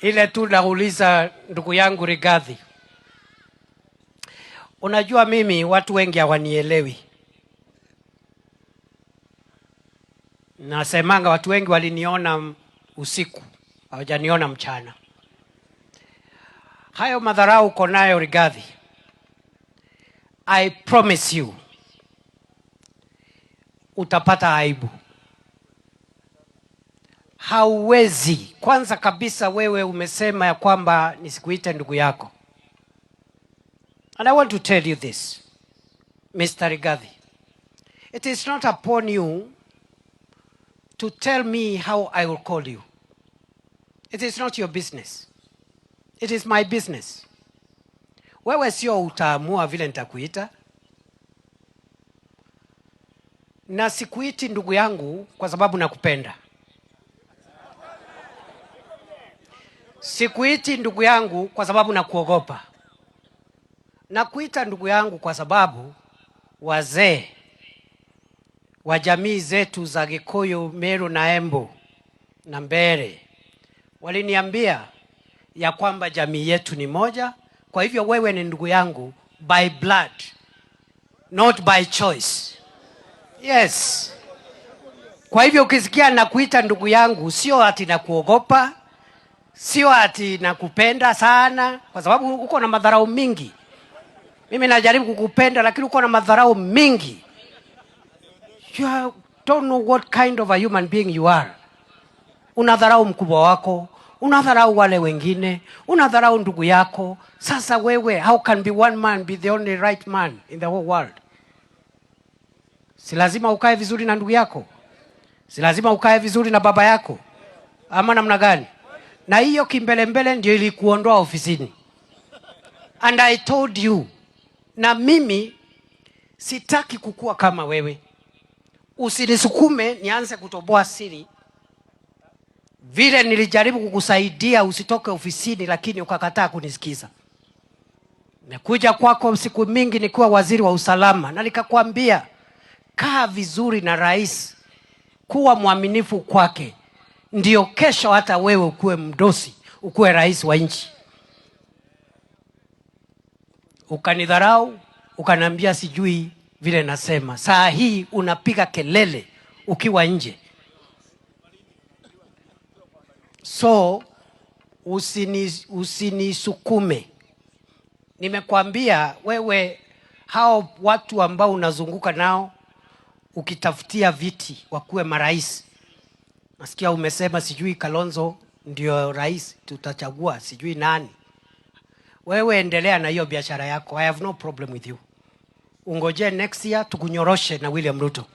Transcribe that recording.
Ile tu nauliza ndugu yangu Rigathi. Unajua mimi watu wengi hawanielewi. Nasemanga watu wengi waliniona usiku, hawajaniona mchana. Hayo madharau uko nayo Rigathi, I promise you utapata aibu. Hauwezi. Kwanza kabisa wewe umesema ya kwamba nisikuite ndugu yako. And I want to tell you this, Mr. Rigathi. It is not upon you to tell me how I will call you. It is not your business. It is my business. Wewe sio utaamua vile nitakuita. Na sikuiti ndugu yangu kwa sababu nakupenda. Sikuiti ndugu yangu kwa sababu nakuogopa. Nakuita ndugu yangu kwa sababu wazee wa jamii zetu za Gikuyu, Meru na Embu na Mbere waliniambia ya kwamba jamii yetu ni moja. Kwa hivyo wewe ni ndugu yangu by blood, not by choice. Yes. Kwa hivyo ukisikia nakuita ndugu yangu, sio ati nakuogopa, sio ati nakupenda sana, kwa sababu uko na madharau mingi. Mimi najaribu kukupenda lakini uko na madharau mingi. You don't know what kind of a human being you are. Unadharau mkubwa wako, unadharau wale wengine, unadharau ndugu yako. Sasa wewe, how can be one man be the only right man in the whole world? Si lazima ukae vizuri na ndugu yako? Si lazima ukae vizuri na baba yako? Ama namna gani? Na hiyo kimbelembele ndio ilikuondoa ofisini. And I told you, na mimi sitaki kukua kama wewe. Usinisukume nianze kutoboa siri. Vile nilijaribu kukusaidia usitoke ofisini lakini ukakataa kunisikiza. Nimekuja kwako siku mingi nikiwa waziri wa usalama na nikakwambia kaa vizuri na rais, kuwa mwaminifu kwake, ndio kesho hata wewe ukue mdosi, ukue rais wa nchi. Ukanidharau, ukaniambia sijui vile nasema. Saa hii unapiga kelele ukiwa nje. So usinisukume. Nimekwambia wewe, hao watu ambao unazunguka nao ukitafutia viti wakuwe marais. Nasikia umesema sijui Kalonzo ndio rais tutachagua, sijui nani. Wewe endelea na hiyo biashara yako. I have no problem with you. Ungoje next year tukunyoroshe na William Ruto.